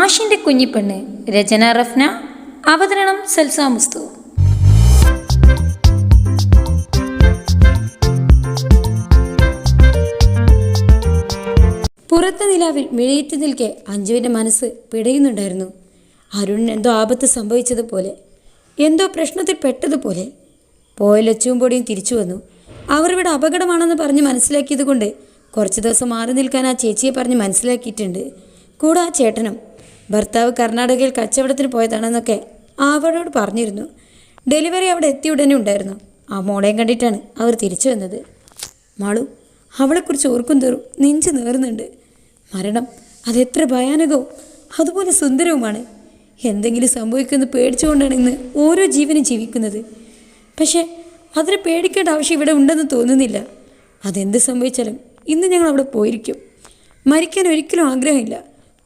മാഷിൻ്റെ കുഞ്ഞിപ്പെണ്ണ്. രചന റഫ്ന. അവതരണം സൽസ മുസ്തു. പുറത്തെ നിലാവിൽ മിഴിയേറ്റ് നിൽക്കെ അഞ്ജുവിൻ്റെ മനസ്സ് പിടയുന്നുണ്ടായിരുന്നു. അരുണിന് എന്തോ ആപത്ത് സംഭവിച്ചതുപോലെ, എന്തോ പ്രശ്നത്തിൽ പെട്ടതുപോലെ. പോയ ലച്ചുവും പൊടിയും തിരിച്ചു വന്നു. അവർ ഇവിടെ അപകടമാണെന്ന് പറഞ്ഞ് മനസ്സിലാക്കിയത് കൊണ്ട് കുറച്ച് ദിവസം മാറി നിൽക്കാൻ ആ ചേച്ചിയെ പറഞ്ഞ് മനസ്സിലാക്കിയിട്ടുണ്ട്. കൂടെ ആ ചേട്ടനും ഭർത്താവ് കർണാടകയിൽ കച്ചവടത്തിന് പോയതാണെന്നൊക്കെ അവരോട് പറഞ്ഞിരുന്നു. ഡെലിവറി അവിടെ എത്തിയ ഉടനെ ഉണ്ടായിരുന്നു. ആ മോളെയും കണ്ടിട്ടാണ് അവർ തിരിച്ചു വന്നത്. മാളു, അവളെക്കുറിച്ച് ഓർക്കും തോറും നെഞ്ച് നേറുന്നുണ്ട്. മരണം അതെത്ര ഭയാനകവും അതുപോലെ സുന്ദരവുമാണ്. എന്തെങ്കിലും സംഭവിക്കുമെന്ന് പേടിച്ചുകൊണ്ടാണ് ഇന്ന് ഓരോ ജീവനും ജീവിക്കുന്നത്. പക്ഷേ അതിനെ പേടിക്കേണ്ട ആവശ്യം ഇവിടെ ഉണ്ടെന്ന് തോന്നുന്നില്ല. അതെന്ത് സംഭവിച്ചാലും ഇന്ന് ഞങ്ങൾ അവിടെ പോയിരിക്കും. മരിക്കാൻ ഒരിക്കലും ആഗ്രഹമില്ല.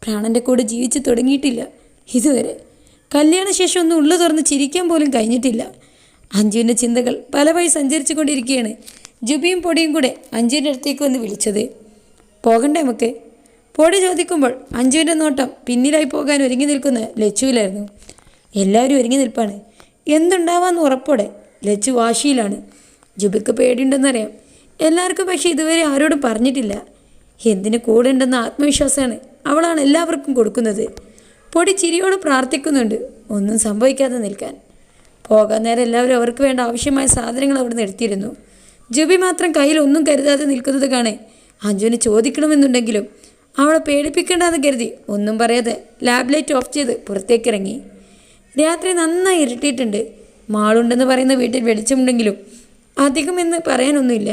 പ്രാണൻ്റെ കൂടെ ജീവിച്ച് തുടങ്ങിയിട്ടില്ല ഇതുവരെ. കല്യാണശേഷം ഒന്നും ഉള്ളു തുറന്ന് ചിരിക്കാൻ പോലും കഴിഞ്ഞിട്ടില്ല. അഞ്ജുവിൻ്റെ ചിന്തകൾ പല വഴി സഞ്ചരിച്ചു കൊണ്ടിരിക്കുകയാണ്. ജുബിയും പൊടിയും കൂടെ അഞ്ജുവിൻ്റെ അടുത്തേക്ക് വന്ന് വിളിച്ചത്. പോകണ്ടേ നമുക്ക്? പൊടി ചോദിക്കുമ്പോൾ അഞ്ജുവിൻ്റെ നോട്ടം പിന്നിലായി പോകാൻ ഒരുങ്ങി നിൽക്കുന്ന ലച്ചുവിലായിരുന്നു. എല്ലാവരും ഒരുങ്ങി നിൽപ്പാണ്. എന്തുണ്ടാവാമെന്ന് ഉറപ്പോടെ ലച്ചു വാശിയിലാണ്. ജുബിക്ക് പേടിയുണ്ടെന്നറിയാം എല്ലാവർക്കും, പക്ഷേ ഇതുവരെ ആരോടും പറഞ്ഞിട്ടില്ല. എന്തിന് കൂടെ ഉണ്ടെന്ന ആത്മവിശ്വാസമാണ് അവളാണ് എല്ലാവർക്കും കൊടുക്കുന്നത്. പൊടി ചിരിയോട് പ്രാർത്ഥിക്കുന്നുണ്ട് ഒന്നും സംഭവിക്കാതെ നിൽക്കാൻ. പോകാൻ നേരം എല്ലാവരും അവർക്ക് വേണ്ട ആവശ്യമായ സാധനങ്ങൾ അവിടെ നിന്ന് എടുത്തിരുന്നു. ജുബി മാത്രം കയ്യിൽ ഒന്നും കരുതാതെ നിൽക്കുന്നത് കാണേ അഞ്ജുവിന് ചോദിക്കണമെന്നുണ്ടെങ്കിലും അവളെ പേടിപ്പിക്കേണ്ടെന്ന് കരുതി ഒന്നും പറയാതെ ലാബ് ലൈറ്റ് ഓഫ് ചെയ്ത് പുറത്തേക്കിറങ്ങി. രാത്രി നന്നായി ഇരുട്ടിയിട്ടുണ്ട്. മാളുണ്ടെന്ന് പറയുന്ന വീട്ടിൽ വെളിച്ചമുണ്ടെങ്കിലും അധികമെന്ന് പറയാനൊന്നുമില്ല.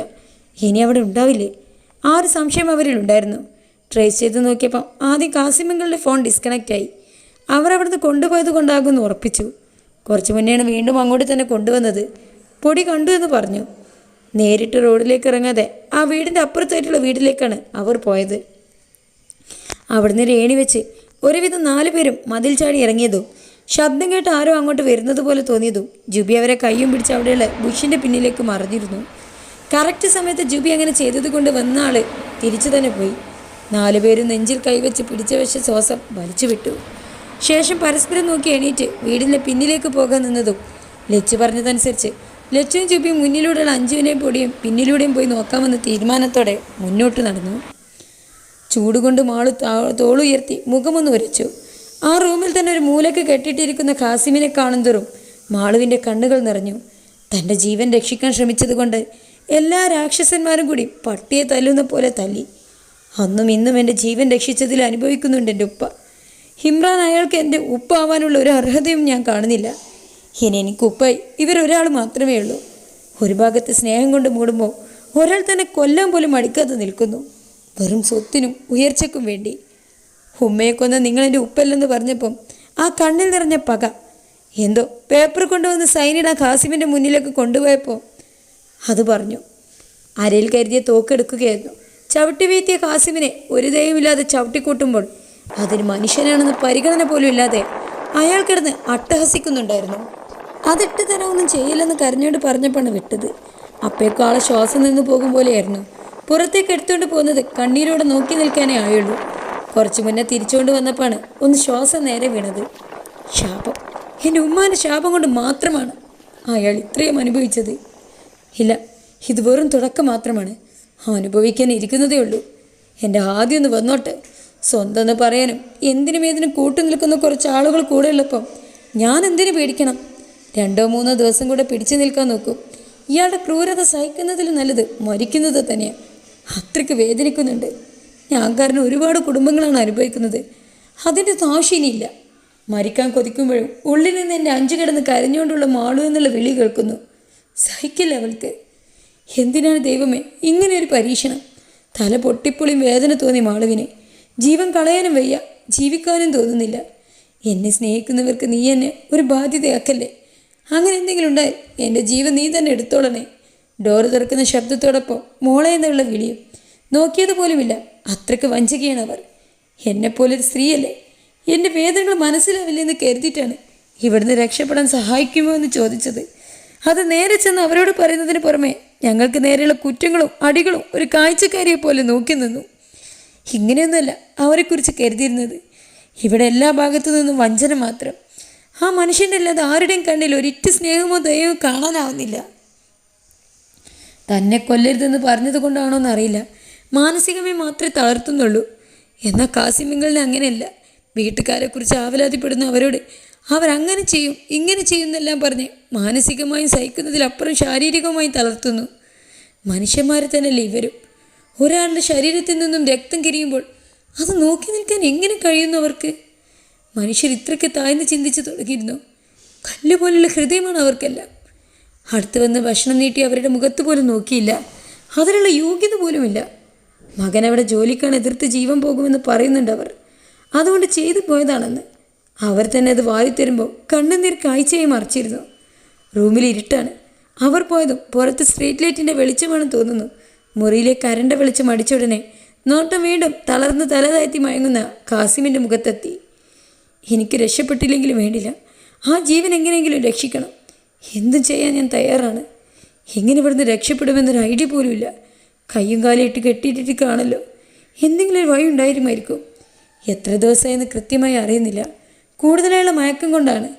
ഇനി അവിടെ ഉണ്ടാവില്ലേ? ആ ഒരു സംശയം അവരിലുണ്ടായിരുന്നു. ട്രേസ് ചെയ്ത് നോക്കിയപ്പോൾ ആദ്യം കാസിമംഗളുടെ ഫോൺ ഡിസ്കണക്റ്റായി. അവർ അവിടുന്ന് കൊണ്ടുപോയത് കൊണ്ടാകുമെന്ന് ഉറപ്പിച്ചു. കുറച്ച് മുന്നെയാണ് വീണ്ടും അങ്ങോട്ട് തന്നെ കൊണ്ടുവന്നത്. പൊടി കണ്ടു എന്ന് പറഞ്ഞു. നേരിട്ട് റോഡിലേക്ക് ഇറങ്ങാതെ ആ വീടിൻ്റെ അപ്പുറത്തായിട്ടുള്ള വീട്ടിലേക്കാണ് അവർ പോയത്. അവിടുന്ന് രേണി വെച്ച് ഒരുവിധം 4 പേരും മതിൽ ചാടി ഇറങ്ങിയതും ശബ്ദം കേട്ട് ആരോ അങ്ങോട്ട് വരുന്നത് പോലെ തോന്നിയതും ജുബി അവരെ കയ്യും പിടിച്ച് അവിടെയുള്ള ബുഷിൻ്റെ പിന്നിലേക്ക് മറിഞ്ഞിരുന്നു. കറക്റ്റ് സമയത്ത് ജുബി അങ്ങനെ ചെയ്തത് കൊണ്ട് വന്ന ആൾ തിരിച്ചു തന്നെ പോയി. 4 പേരും നെഞ്ചിൽ കൈവച്ച് പിടിച്ച വെച്ച ശ്വാസം വലിച്ചു വിട്ടു. ശേഷം പരസ്പരം നോക്കി എണീറ്റ് വീടിൻ്റെ പിന്നിലേക്ക് പോകാൻ നിന്നതും ലച്ചു പറഞ്ഞതനുസരിച്ച് ലച്ചുവും ജുബിയും മുന്നിലൂടെയുള്ള അഞ്ജുവിനെയും പൊടിയും പിന്നിലൂടെയും പോയി നോക്കാമെന്ന തീരുമാനത്തോടെ മുന്നോട്ട് നടന്നു. ചൂടുകൊണ്ട് മാളു തോളുയർത്തി മുഖമൊന്ന് ഉരച്ചു. ആ റൂമിൽ തന്നെ ഒരു മൂലക്ക് കെട്ടിയിട്ടിരിക്കുന്ന ഖാസിമിനെ കാണുന്തോറും മാളുവിൻ്റെ കണ്ണുകൾ നിറഞ്ഞു. തൻ്റെ ജീവൻ രക്ഷിക്കാൻ ശ്രമിച്ചതുകൊണ്ട് എല്ലാ രാക്ഷസന്മാരും കൂടി പട്ടിയെ തല്ലുന്ന പോലെ തല്ലി. അന്നും ഇന്നും എൻ്റെ ജീവൻ രക്ഷിച്ചതിൽ അനുഭവിക്കുന്നുണ്ട് എൻ്റെ ഉപ്പ. ഹിമ്രാൻ അയാൾക്ക് എൻ്റെ ഉപ്പ ആവാനുള്ള ഒരു അർഹതയും ഞാൻ കാണുന്നില്ല. ഇനി എനിക്ക് ഉപ്പായി ഇവരൊരാൾ മാത്രമേ ഉള്ളൂ. ഒരു ഭാഗത്ത് സ്നേഹം കൊണ്ട് മൂടുമ്പോൾ ഒരാൾ തന്നെ കൊല്ലാൻ പോലും മടിക്കാതെ നിൽക്കുന്നു, വെറും സ്വത്തിനും ഉയർച്ചയ്ക്കും വേണ്ടി. ഉമ്മയെ കൊന്ന നിങ്ങളെൻ്റെ ഉപ്പല്ലെന്ന് പറഞ്ഞപ്പം ആ കണ്ണിൽ നിറഞ്ഞ പക എന്തോ പേപ്പർ കൊണ്ടുവന്ന് സൈനിട ഖാസിമിൻ്റെ മുന്നിലേക്ക് കൊണ്ടുപോയപ്പോൾ അത് പറഞ്ഞു. അരയിൽ കരുതിയ തോക്കെടുക്കുകയായിരുന്നു. ചവിട്ടി വീഴ്ത്തിയ ഖാസിമിനെ ഒരു ദയവുമില്ലാതെ ചവിട്ടിക്കൂട്ടുമ്പോൾ അതിന് മനുഷ്യനാണെന്ന് പരിഗണന പോലും ഇല്ലാതെ അയാൾ കിടന്ന് അട്ടഹസിക്കുന്നുണ്ടായിരുന്നു. അതിട്ട് തരാമൊന്നും ചെയ്യില്ലെന്ന് കരഞ്ഞോണ്ട് പറഞ്ഞപ്പോഴാണ് വിട്ടത്. അപ്പോഴേക്കും ആളെ ശ്വാസം നിന്ന് പോകും പോലെയായിരുന്നു. പുറത്തേക്ക് എടുത്തുകൊണ്ട് പോകുന്നത് കണ്ണീരോടെ നോക്കി നിൽക്കാനേ ആയുള്ളൂ. കുറച്ചു മുന്നേ തിരിച്ചുകൊണ്ട് വന്നപ്പോഴാണ് ഒന്ന് ശ്വാസം നേരെ വീണത്. ശാപം, എൻ്റെ ഉമ്മാൻ്റെ ശാപം കൊണ്ട് മാത്രമാണ് അയാൾ ഇത്രയും അനുഭവിച്ചത്. ഇല്ല, ഇത് വെറും തുടക്കം മാത്രമാണ്. അനുഭവിക്കാൻ ഇരിക്കുന്നതേ ഉള്ളൂ. എൻ്റെ ആദ്യം ഒന്ന് വന്നോട്ടെ. സ്വന്തം എന്ന് പറയാനും എന്തിനും ഏതിനും കൂട്ടു നിൽക്കുന്ന കുറച്ച് ആളുകൾ കൂടെ ഉള്ളപ്പം ഞാൻ എന്തിനു പേടിക്കണം? 2-3 ദിവസം കൂടെ പിടിച്ചു നിൽക്കാൻ നോക്കും. ഇയാളുടെ ക്രൂരത സഹിക്കുന്നതിൽ നല്ലത് മരിക്കുന്നത് തന്നെയാണ്. അത്രയ്ക്ക് വേദനിക്കുന്നുണ്ട്. ഞാൻ കാരണം ഒരുപാട് കുടുംബങ്ങളാണ് അനുഭവിക്കുന്നത്. അതിൻ്റെ ആവശ്യമില്ല. മരിക്കാൻ കൊതിക്കുമ്പോഴും ഉള്ളിൽ നിന്ന് എൻ്റെ അഞ്ചു കിടന്ന് കരഞ്ഞുകൊണ്ടുള്ള മാളു എന്നുള്ള വിളി കേൾക്കുന്നു. സഹിക്കില്ല അവൾക്ക്. എന്തിനാണ് ദൈവമേ ഇങ്ങനെ ഒരു പരീക്ഷണം? തല പൊട്ടിപ്പൊളിയും വേദന തോന്നി മാളുവിന്. ജീവൻ കളയാനും വയ്യ, ജീവിക്കാനും തോന്നുന്നില്ല. എന്നെ സ്നേഹിക്കുന്നവർക്ക് നീ എന്നെ ഒരു ബാധ്യതയാക്കല്ലേ. അങ്ങനെ എന്തെങ്കിലും ഉണ്ടായി എൻ്റെ ജീവൻ നീ തന്നെ എടുത്തോളണേ. ഡോറ് തുറക്കുന്ന ശബ്ദത്തോടൊപ്പം മോളെ എന്നുള്ള വിളിയും. നോക്കിയതുപോലുമില്ല, അത്രയ്ക്ക് വഞ്ചിക്കുകയാണ് അവർ. എന്നെപ്പോലൊരു സ്ത്രീയല്ലേ, എൻ്റെ വേദനകൾ മനസ്സിലാവില്ലെന്ന് കരുതിയിട്ടാണ് ഇവിടുന്ന് രക്ഷപ്പെടാൻ സഹായിക്കുമോ എന്ന് ചോദിച്ചത്. അത് നേരെ ചെന്ന് അവരോട് പറയുന്നതിന് പുറമെ ഞങ്ങൾക്ക് നേരെയുള്ള കുറ്റങ്ങളും അടികളും ഒരു കാഴ്ചക്കാരിയെ പോലെ നോക്കി നിന്നു. ഇങ്ങനെയൊന്നുമല്ല അവരെക്കുറിച്ച് കരുതിയിരുന്നത്. ഇവിടെ എല്ലാ ഭാഗത്തു നിന്നും വഞ്ചന മാത്രം. ആ മനുഷ്യൻ്റെ അല്ലാതെ ആരുടെയും കണ്ണിൽ ഒരിറ്റ് സ്നേഹമോ ദയമോ കാണാനാവുന്നില്ല. തന്നെ കൊല്ലരുതെന്ന് പറഞ്ഞത് കൊണ്ടാണോ എന്നറിയില്ല, മാനസികമായി മാത്രമേ തളർത്തുന്നുള്ളൂ. എന്നാൽ കാസിമിങ്ങളിനെ അങ്ങനെയല്ല. വീട്ടുകാരെക്കുറിച്ച് ആവലാതിപ്പെടുന്ന അവരോട് അവരങ്ങനെ ചെയ്യും ഇങ്ങനെ ചെയ്യുന്നെല്ലാം പറഞ്ഞ് മാനസികമായും സഹിക്കുന്നതിലപ്പുറം ശാരീരികമായും തളർത്തുന്നു. മനുഷ്യന്മാരെ തന്നെയല്ലേ ഇവരും. ഒരാളുടെ ശരീരത്തിൽ നിന്നും രക്തം കിരിയുമ്പോൾ അത് നോക്കി നിൽക്കാൻ എങ്ങനെ കഴിയുന്നു അവർക്ക്? മനുഷ്യർ ഇത്രയ്ക്ക് താഴ്ന്ന് ചിന്തിച്ച് തുടങ്ങിയിരുന്നു. കല്ല് പോലുള്ള ഹൃദയമാണ് അവർക്കെല്ലാം. അടുത്ത് വന്ന് ഭക്ഷണം നീട്ടി അവരുടെ മുഖത്ത് പോലും നോക്കിയില്ല. അതിനുള്ള യോഗ്യത പോലുമില്ല. മകൻ അവിടെ ജോലിക്കാണ് എതിർത്ത് ജീവൻ പോകുമെന്ന് പറയുന്നുണ്ട് അവർ. അതുകൊണ്ട് ചെയ്തു പോയതാണെന്ന്. അവർ തന്നെ അത് വാരിത്തരുമ്പോൾ കണ്ണുനീർ കാഴ്ചയായി മറിച്ചിരുന്നു. റൂമിൽ ഇരുട്ടാണ്. അവർ പോയതും പുറത്ത് സ്ട്രീറ്റ് ലൈറ്റിൻ്റെ വെളിച്ചമാണെന്ന് തോന്നുന്നു. മുറിയിലെ കരണ്ട വെളിച്ചം അടിച്ച ഉടനെ നോട്ടം വീണ്ടും തളർന്ന് തല താഴ്ത്തി മയങ്ങുന്ന കാസിമിൻ്റെ മുഖത്തെത്തി. എനിക്ക് രക്ഷപ്പെട്ടില്ലെങ്കിലും വേണ്ടില്ല, ആ ജീവൻ എങ്ങനെയെങ്കിലും രക്ഷിക്കണം. എന്തും ചെയ്യാൻ ഞാൻ തയ്യാറാണ്. എങ്ങനെ ഇവിടുന്ന് രക്ഷപ്പെടുമെന്നൊരു ഐഡിയ പോലുമില്ല. കയ്യും കാലും ഇട്ട് കെട്ടിയിട്ടിട്ട് കാണല്ലോ. എന്തെങ്കിലും ഒരു വഴി ഉണ്ടായിരുമായിരിക്കും. എത്ര ദിവസമായെന്ന് കൃത്യമായി അറിയുന്നില്ല. കൂടുതലായുള്ള മയക്കം കൊണ്ടാണ്.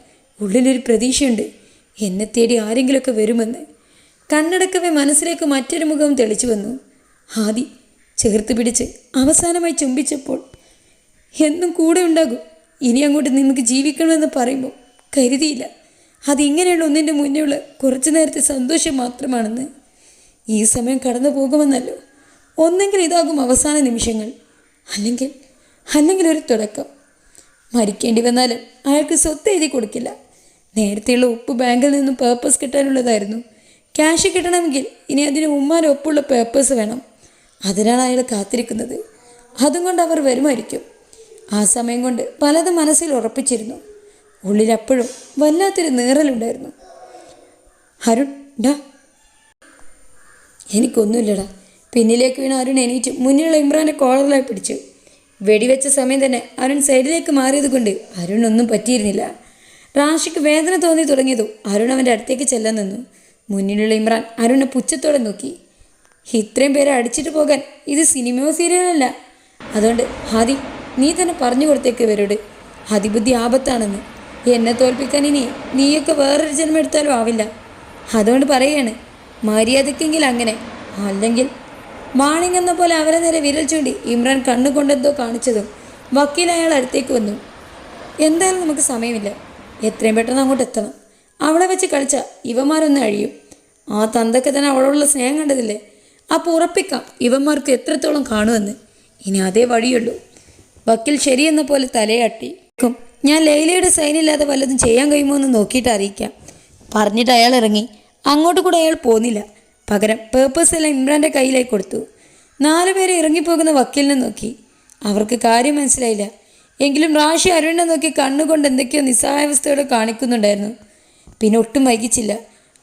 ഉള്ളിലൊരു പ്രതീക്ഷയുണ്ട്, എന്നെ തേടി ആരെങ്കിലുമൊക്കെ വരുമെന്ന്. കണ്ണടക്കവേ മനസ്സിലേക്ക് മറ്റൊരു മുഖം തെളിച്ചു വന്നു. ആദി ചേർത്ത് പിടിച്ച് അവസാനമായി ചുംബിച്ചപ്പോൾ, എന്നും കൂടെ ഉണ്ടാകും, ഇനി അങ്ങോട്ട് നിനക്ക് ജീവിക്കണമെന്ന് പറയുമ്പോൾ കരുതിയില്ല അതിങ്ങനെയുള്ള ഒന്നിൻ്റെ മുന്നേയുള്ള കുറച്ചു നേരത്തെ സന്തോഷം മാത്രമാണെന്ന്. ഈ സമയം കടന്നു പോകുമെന്നല്ലോ. ഒന്നെങ്കിൽ ഇതാകും അവസാന നിമിഷങ്ങൾ, അല്ലെങ്കിൽ ഒരു തുടക്കം. മരിക്കേണ്ടി വന്നാലും അയാൾക്ക് സ്വത്ത് എഴുതി കൊടുക്കില്ല. നേരത്തെയുള്ള ഉപ്പ് ബാങ്കിൽ നിന്നും പേപ്പേഴ്സ് കിട്ടാനുള്ളതായിരുന്നു. ക്യാഷ് കിട്ടണമെങ്കിൽ ഇനി അതിന് ഉമ്മാൻ്റെ ഒപ്പുള്ള പേപ്പേഴ്സ് വേണം. അതിനാണ് അയാൾ കാത്തിരിക്കുന്നത്. അതും കൊണ്ട് അവർ വരുമായിരിക്കും. ആ സമയം കൊണ്ട് പലതും മനസ്സിൽ ഉറപ്പിച്ചിരുന്നു. ഉള്ളിലപ്പോഴും വല്ലാത്തൊരു നീറലുണ്ടായിരുന്നു. അരുൺ ഡാ. എനിക്കൊന്നുമില്ലടാ. പിന്നിലേക്ക് വീണ അരുൺ എണീറ്റ് മുന്നിലുള്ള ഇമ്രാനെ കോളറിലായി പിടിച്ചു. വെടിവെച്ച സമയം തന്നെ അരുൺ സൈഡിലേക്ക് മാറിയത് കൊണ്ട് അരുണൊന്നും പറ്റിയിരുന്നില്ല. റാഷിക്ക് വേദന തോന്നി തുടങ്ങിയതും അരുൺ അവൻ്റെ അടുത്തേക്ക് ചെല്ലാൻ നിന്നു. മുന്നിലുള്ള ഇമ്രാൻ അരുണിനെ പുച്ഛത്തോടെ നോക്കി. ഇത്രയും പേരെ അടിച്ചിട്ട് പോകാൻ ഇത് സിനിമയോ സീരിയലല്ല. അതുകൊണ്ട് ഹാദി, നീ തന്നെ പറഞ്ഞു കൊടുത്തേക്ക് ഇവരോട് അതിബുദ്ധി ആപത്താണെന്ന്. എന്നെ തോൽപ്പിക്കാൻ ഇനി നീയൊക്കെ വേറൊരു ജന്മം എടുത്താലും ആവില്ല. അതുകൊണ്ട് പറയുകയാണ്, മര്യാദക്കെങ്കിൽ അങ്ങനെ, അല്ലെങ്കിൽ മാണിങ് എന്ന പോലെ അവരെ നേരെ വിരൽ ചൂണ്ടി ഇമ്രാൻ കണ്ണുകൊണ്ടെന്തോ കാണിച്ചതും വക്കീൽ അയാൾ അടുത്തേക്ക് വന്നു. എന്തായാലും നമുക്ക് സമയമില്ല, എത്രയും പെട്ടെന്ന് അങ്ങോട്ട് എത്തണം. അവളെ വെച്ച് കളിച്ചാൽ ഇവന്മാരൊന്നും അഴിയും. ആ തന്തയ്ക്ക് തന്നെ അവളോടുള്ള സ്നേഹം കണ്ടതില്ലേ? അപ്പോൾ ഉറപ്പിക്കാം ഇവന്മാർക്ക് എത്രത്തോളം കാണുമെന്ന്. ഇനി അതേ വഴിയുള്ളൂ. വക്കീൽ ശരിയെന്ന പോലെ തലയാട്ടി. ഞാൻ ലൈലയുടെ സൈനില്ലാതെ വല്ലതും ചെയ്യാൻ കഴിയുമോ എന്ന് നോക്കിയിട്ട് അറിയിക്കാം. പറഞ്ഞിട്ട് അയാൾ ഇറങ്ങി. അങ്ങോട്ട് കൂടെ അയാൾ പോന്നില്ല. പകരം പേപ്പേഴ്സ് എല്ലാം ഇമ്രാൻ്റെ കയ്യിലേക്ക് കൊടുത്തു. 4 പേരെ ഇറങ്ങിപ്പോകുന്ന വക്കീലിനെ നോക്കി. അവർക്ക് കാര്യം മനസ്സിലായില്ല. എങ്കിലും റാഷി അരുണിനെ നോക്കി കണ്ണുകൊണ്ട് എന്തൊക്കെയോ നിസ്സഹായാവസ്ഥയോടെ കാണിക്കുന്നുണ്ടായിരുന്നു. പിന്നെ ഒട്ടും വൈകിച്ചില്ല.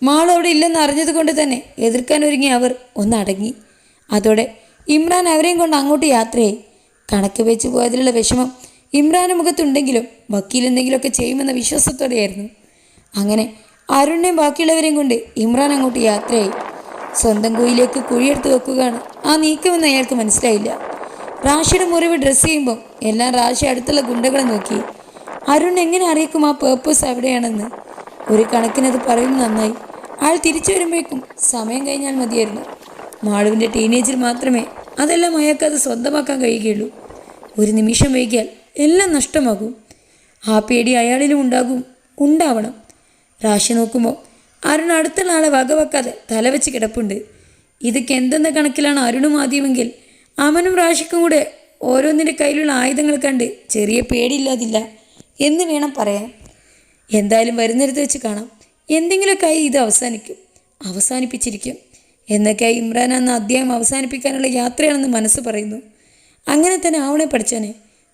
മാൾ അവിടെ ഇല്ലെന്ന് അറിഞ്ഞത് കൊണ്ട് തന്നെ എതിർക്കാൻ ഒരുങ്ങി അവർ ഒന്നടങ്ങി. അതോടെ ഇമ്രാൻ അവരെയും കൊണ്ട് അങ്ങോട്ട് യാത്രയായി. കണക്ക് വെച്ച് പോയതിലുള്ള വിഷമം ഇമ്രാൻ്റെ മുഖത്തുണ്ടെങ്കിലും വക്കീൽ എന്തെങ്കിലുമൊക്കെ ചെയ്യുമെന്ന വിശ്വാസത്തോടെയായിരുന്നു. അങ്ങനെ അരുണിനെയും ബാക്കിയുള്ളവരെയും കൊണ്ട് ഇമ്രാൻ അങ്ങോട്ട് യാത്രയായി. സ്വന്തം കുഴിയിലേക്ക് കുഴിയെടുത്ത് വെക്കുകയാണ് ആ നീക്കമെന്ന് അയാൾക്ക് മനസ്സിലായില്ല. റാഷിയുടെ മുറിവ് ഡ്രസ്സ് ചെയ്യുമ്പോൾ എല്ലാം റാഷി അടുത്തുള്ള ഗുണ്ടകളെ നോക്കി. അരുൺ എങ്ങനെ അറിയിക്കും ആ പേർപ്പസ് എവിടെയാണെന്ന്? ഒരു കണക്കിനത് പറയുന്നത് നന്നായി. അയാൾ തിരിച്ചു വരുമ്പോഴേക്കും സമയം കഴിഞ്ഞാൽ മതിയായിരുന്നു. മാളുവിൻ്റെ ടീനേജിൽ മാത്രമേ അതെല്ലാം അയാൾക്കത് സ്വന്തമാക്കാൻ കഴിയുകയുള്ളൂ. ഒരു നിമിഷം വൈകിയാൽ എല്ലാം നഷ്ടമാകും. ആ പേടി അയാളിലും ഉണ്ടാവണം. റാഷി നോക്കുമ്പോൾ അരുൺ അടുത്തുള്ള ആളെ വകവെക്കാതെ തലവെച്ച് കിടപ്പുണ്ട്. ഇതൊക്കെ എന്തെന്ന കണക്കിലാണ് അരുണും ആദ്യമെങ്കിൽ അവനും റാഷിക്കും കൂടെ ഓരോന്നിൻ്റെ കയ്യിലുള്ള ആയുധങ്ങൾ കണ്ട് ചെറിയ പേടിയില്ലാതില്ല എന്ന് വേണം പറയാൻ. എന്തായാലും വരുന്നിടത്ത് വെച്ച് കാണാം. എന്തെങ്കിലുമൊക്കെയായി ഇത് അവസാനിപ്പിച്ചിരിക്കും എന്നൊക്കെയായി ഇമ്രാൻ എന്ന അധ്യായം അവസാനിപ്പിക്കാനുള്ള യാത്രയാണെന്ന് മനസ്സ് പറയുന്നു. അങ്ങനെ തന്നെ ആവണേ പഠിച്ചനെ.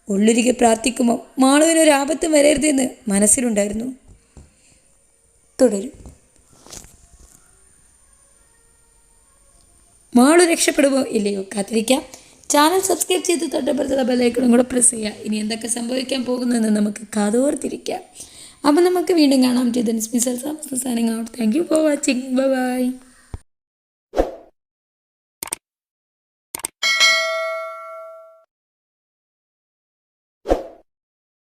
ഉള്ളിരിക്കെ പ്രാർത്ഥിക്കുമ്പോൾ മാളുവിനൊരു ആപത്തും വരരുതെന്ന് മനസ്സിലുണ്ടായിരുന്നു. തുടരും. മാളു രക്ഷപ്പെടുമോ ഇല്ലയോ കാത്തിരിക്കാം. ചാനൽ സബ്സ്ക്രൈബ് ചെയ്ത് തൊട്ടപ്പുറത്തുള്ള ബെല്ലൈക്കണും കൂടെ പ്രസ് ചെയ്യുക. ഇനി എന്തൊക്കെ സംഭവിക്കാൻ പോകുന്നതെന്ന് നമുക്ക് കാതോർത്തിരിക്കാം. അപ്പം നമുക്ക് വീണ്ടും കാണാം. Signing out. Thank you for watching. By.